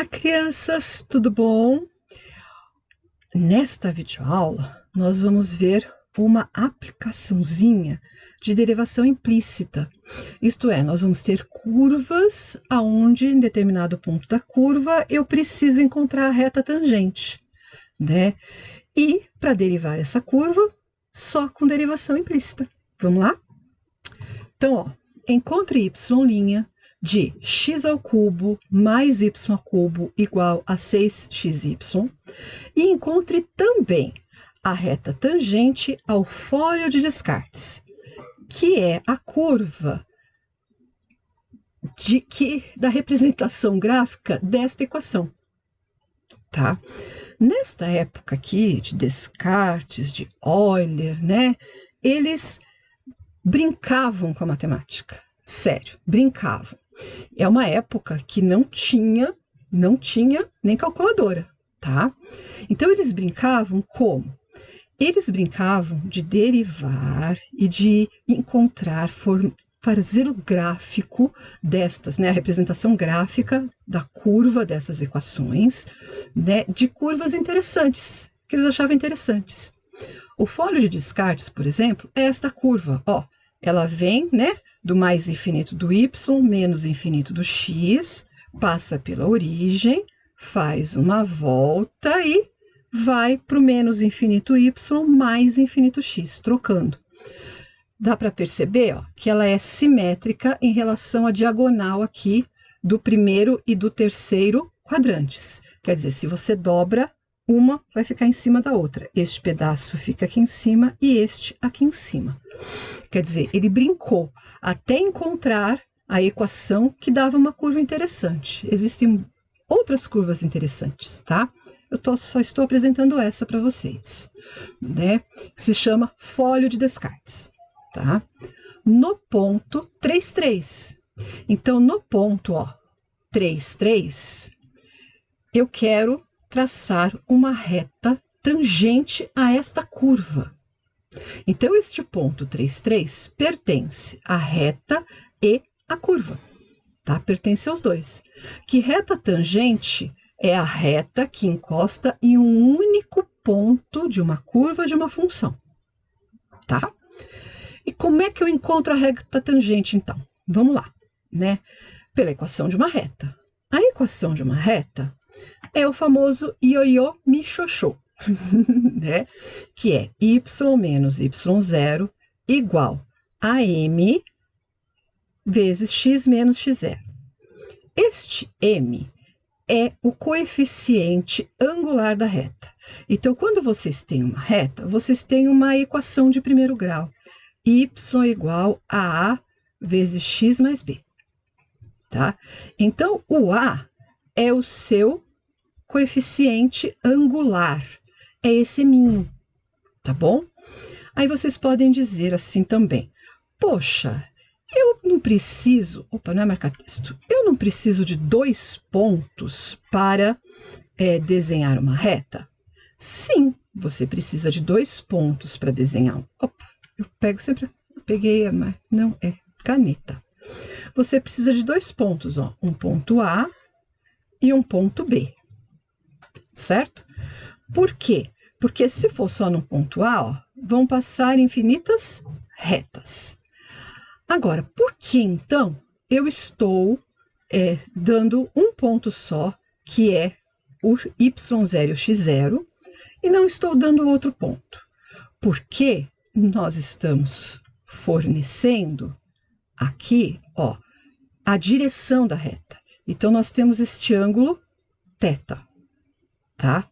Olá, crianças, tudo bom? Nesta videoaula, nós vamos ver uma aplicaçãozinha de derivação implícita. Isto é, nós vamos ter curvas aonde, em determinado ponto da curva, eu preciso encontrar a reta tangente, né? E, para derivar essa curva, só com derivação implícita. Vamos lá? Então, ó, encontre y' de x ao cubo mais y ao cubo igual a 6xy e encontre também a reta tangente ao fólio de Descartes, que é a curva da representação gráfica desta equação, tá? Nesta época aqui de Descartes, de Euler, né? Eles brincavam com a matemática, sério, brincavam. É uma época que não tinha nem calculadora, tá? Então eles brincavam como? Eles brincavam de derivar e de encontrar, fazer o gráfico destas, né? A representação gráfica da curva dessas equações, né? De curvas interessantes, que eles achavam interessantes. O fólio de Descartes, por exemplo, é esta curva, ó. Ela vem, né, do mais infinito do y menos infinito do x, passa pela origem, faz uma volta e vai para o menos infinito y mais infinito x, trocando. Dá para perceber, ó, que ela é simétrica em relação à diagonal aqui do primeiro e do terceiro quadrantes. Quer dizer, se você dobra, uma vai ficar em cima da outra. Este pedaço fica aqui em cima e este aqui em cima. Quer dizer, ele brincou até encontrar a equação que dava uma curva interessante. Existem outras curvas interessantes, tá? Eu só estou apresentando essa para vocês, né? Se chama fólio de Descartes, tá? No ponto 3,3. Então, no ponto, ó, 3,3, eu quero traçar uma reta tangente a esta curva. Então, este ponto 3,3 pertence à reta e à curva, tá? Pertence aos dois. Que reta tangente é a reta que encosta em um único ponto de uma curva de uma função, tá? E como é que eu encontro a reta tangente, então? Vamos lá, né? Pela equação de uma reta. A equação de uma reta é o famoso ioiô michôchô, né? Que é y menos y0 igual a m vezes x menos x0. Este m é o coeficiente angular da reta. Então, quando vocês têm uma reta, vocês têm uma equação de primeiro grau, y igual a vezes x mais b, tá? Então, o a é o seu coeficiente angular, é esse minho, tá bom? Aí vocês podem dizer assim também, poxa, eu não preciso, opa, não é marcar texto, eu não preciso de 2 pontos para desenhar uma reta? Sim, você precisa de 2 pontos para desenhar. Opa, eu pego sempre, peguei, não, é caneta. Você precisa de 2 pontos, ó, um ponto A e um ponto B, certo? Por quê? Porque se for só no ponto A, ó, vão passar infinitas retas. Agora, por que então eu estou dando um ponto só, que é o y0 e o x0, e não estou dando outro ponto? Porque nós estamos fornecendo aqui, ó, a direção da reta. Então, nós temos este ângulo θ, tá?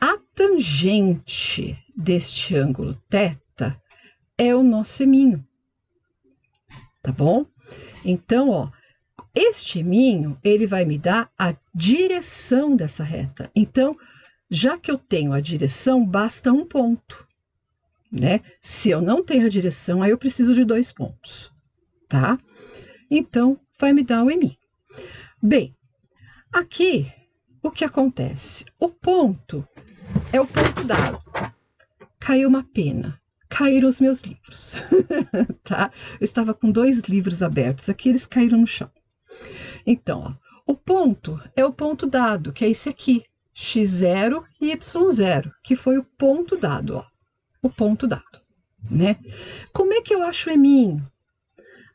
A tangente deste ângulo θ é o nosso eminho, tá bom? Então, ó, este eminho, ele vai me dar a direção dessa reta. Então, já que eu tenho a direção, basta um ponto, né? Se eu não tenho a direção, aí eu preciso de 2 pontos, tá? Então, vai me dar o eminho. Bem, aqui, o que acontece? O ponto é o ponto dado. Caiu uma pena, caíram os meus livros, tá? Eu estava com 2 livros abertos aqui, eles caíram no chão. Então, ó, O ponto é o ponto dado, que é esse aqui, x0 e y0, que foi o ponto dado, ó, o ponto dado, né? Como é que eu acho o eminho?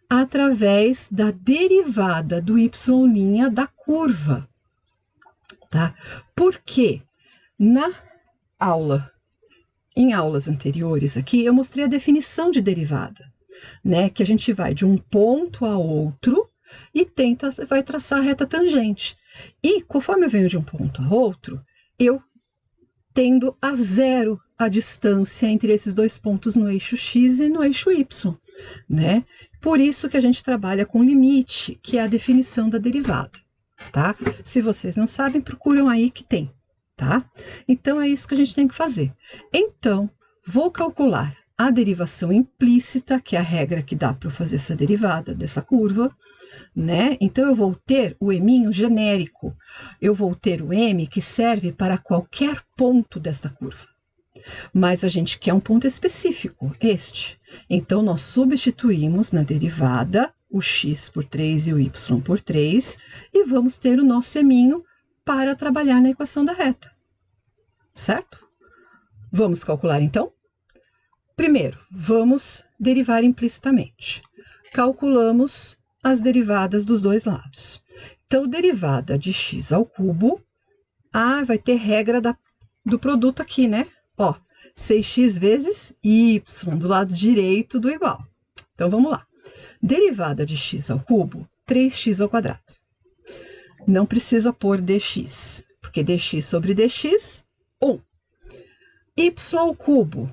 Através da derivada do y' da curva, tá? Porque em aulas anteriores aqui, eu mostrei a definição de derivada, né? Que a gente vai de um ponto a outro e vai traçar a reta tangente. E conforme eu venho de um ponto a outro, eu tendo a zero a distância entre esses dois pontos no eixo x e no eixo y, né? Por isso que a gente trabalha com limite, que é a definição da derivada, tá? Se vocês não sabem, procuram aí que tem, tá? Então, é isso que a gente tem que fazer. Então, vou calcular a derivação implícita, que é a regra que dá para eu fazer essa derivada dessa curva, né? Então, eu vou ter o eminho genérico, eu vou ter o m que serve para qualquer ponto desta curva. Mas a gente quer um ponto específico, este. Então, nós substituímos na derivada o x por 3 e o y por 3, e vamos ter o nosso eminho para trabalhar na equação da reta. Certo? Vamos calcular, então? Primeiro, vamos derivar implicitamente. Calculamos as derivadas dos dois lados. Então, derivada de x ao cubo, vai ter regra do produto aqui, né? Ó, 6x vezes y, do lado direito do igual. Então, vamos lá. Derivada de x ao cubo, 3x ao quadrado. Não precisa pôr dx, porque dx sobre dx, 1. Y ao cubo,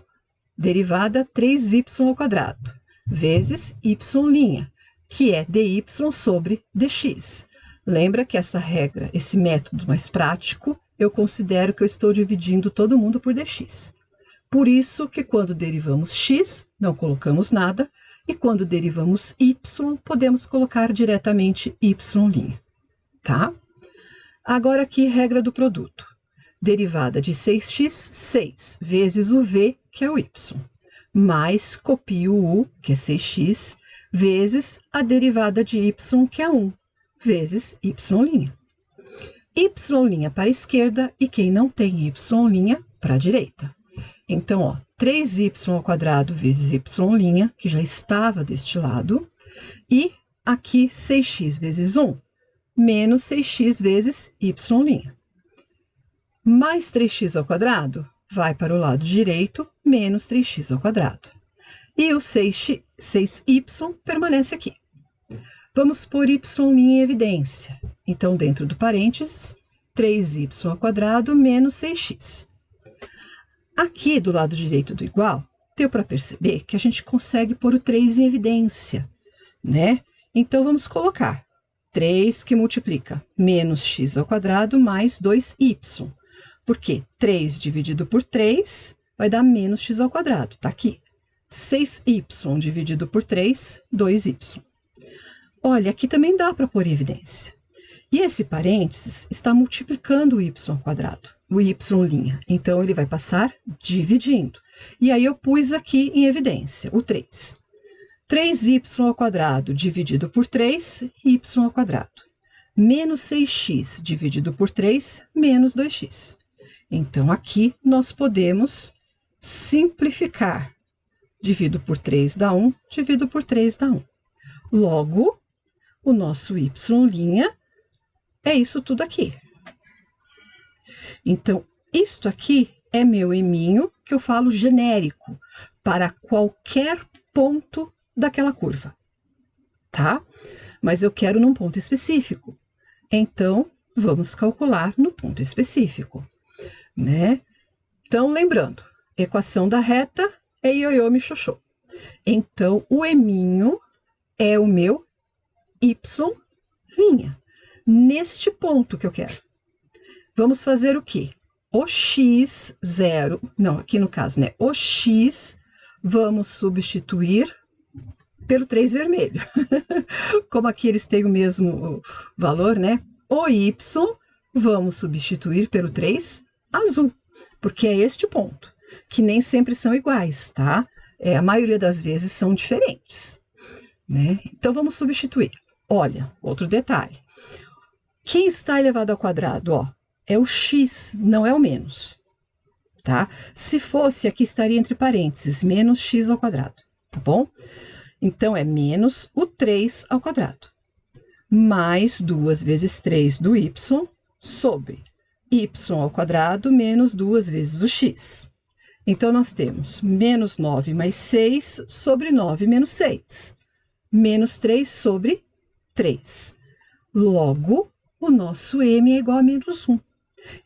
derivada 3y ao quadrado, vezes y', que é dy sobre dx. Lembra que essa regra, esse método mais prático, eu considero que eu estou dividindo todo mundo por dx. Por isso que quando derivamos x, não colocamos nada, e quando derivamos y, podemos colocar diretamente y', tá? Agora aqui, regra do produto. Derivada de 6x, 6, vezes o v, que é o y, mais copio o u, que é 6x, vezes a derivada de y, que é 1, vezes y'. Y' para a esquerda e quem não tem y' para a direita. Então, ó, 3y ao quadrado vezes y', que já estava deste lado, e aqui 6x vezes 1, menos 6x vezes y'. Mais 3x ao quadrado vai para o lado direito, menos 3x ao quadrado. E o 6y permanece aqui. Vamos pôr y' em evidência. Então, dentro do parênteses, 3y ao quadrado menos 6x. Aqui, do lado direito do igual, deu para perceber que a gente consegue pôr o 3 em evidência, né? Então, vamos colocar 3 que multiplica menos x ao quadrado mais 2y. Porque 3 dividido por 3 vai dar menos x ao quadrado, tá aqui. 6y dividido por 3, 2y. Olha, aqui também dá para pôr em evidência. E esse parênteses está multiplicando o y ao quadrado, o y'. Então, ele vai passar dividindo. E aí, eu pus aqui em evidência o 3. 3y ao quadrado dividido por 3, y ao quadrado. Menos 6x dividido por 3, menos 2x. Então, aqui nós podemos simplificar. Divido por 3 dá 1, divido por 3 dá 1. Logo, o nosso y' é isso tudo aqui. Então, isto aqui é meu eminho, que eu falo genérico, para qualquer ponto daquela curva, tá? Mas eu quero num ponto específico. Então, vamos calcular no ponto específico, né? Então, lembrando, equação da reta é ioiô mi xoxô. Então, o eminho é o meu y', neste ponto que eu quero. Vamos fazer o quê? O x0, não, aqui no caso, né? O x, vamos substituir pelo 3 vermelho. Como aqui eles têm o mesmo valor, né? O y, vamos substituir pelo 3 azul, porque é este ponto, que nem sempre são iguais, tá? A maioria das vezes são diferentes, né? Então, vamos substituir. Olha, outro detalhe. Quem está elevado ao quadrado? Ó, é o x, não é o menos. Tá? Se fosse, aqui estaria entre parênteses, menos x ao quadrado, tá bom? Então, é menos o 3 ao quadrado, mais 2 vezes 3 do y, sobre y ao quadrado menos 2 vezes o x. Então, nós temos menos 9 mais 6 sobre 9 menos 6. Menos 3 sobre 3. Logo, o nosso m é igual a menos 1.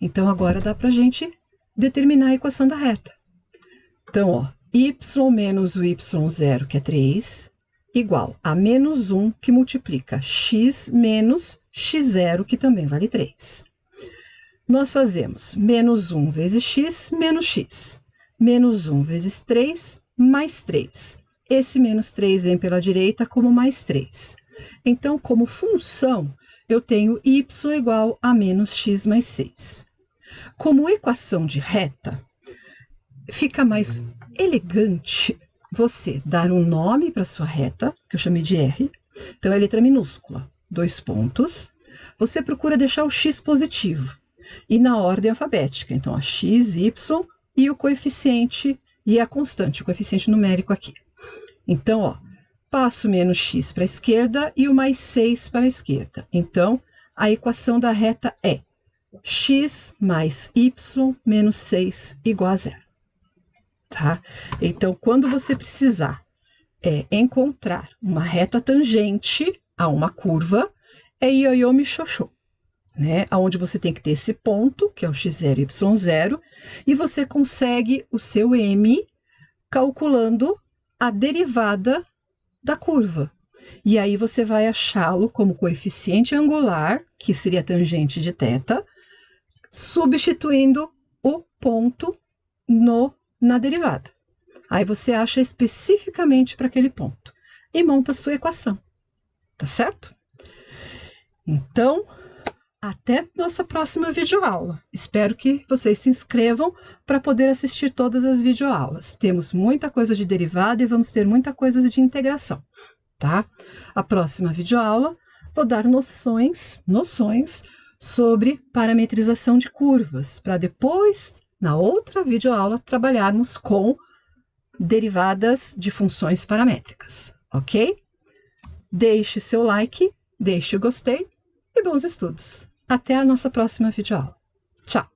Então, agora dá para a gente determinar a equação da reta. Então, ó, y menos o y0, que é 3, igual a menos 1, que multiplica x menos x0, que também vale 3. Nós fazemos menos 1 vezes x, menos x. Menos 1 vezes 3, mais 3. Esse menos 3 vem pela direita como mais 3. Então, como função, eu tenho y igual a menos x mais 6. Como equação de reta, fica mais elegante você dar um nome para sua reta, que eu chamei de R. Então, é letra minúscula, 2 pontos. Você procura deixar o x positivo e na ordem alfabética. Então, a x, y e o coeficiente e a constante, o coeficiente numérico aqui. Então, ó, passo menos x para a esquerda e o mais 6 para a esquerda. Então, a equação da reta é x mais y menos 6 igual a 0. Tá? Então, quando você precisar encontrar uma reta tangente a uma curva, é ioiô michôchô, né? Onde você tem que ter esse ponto, que é o x0 e y0, e você consegue o seu m calculando a derivada da curva. E aí você vai achá-lo como coeficiente angular, que seria tangente de θ, substituindo o ponto na derivada. Aí você acha especificamente para aquele ponto e monta a sua equação, tá certo? Então, até nossa próxima videoaula. Espero que vocês se inscrevam para poder assistir todas as videoaulas. Temos muita coisa de derivada e vamos ter muita coisa de integração, tá? A próxima videoaula vou dar noções sobre parametrização de curvas, para depois, na outra videoaula, trabalharmos com derivadas de funções paramétricas, ok? Deixe seu like, deixe o gostei e bons estudos! Até a nossa próxima videoaula. Tchau!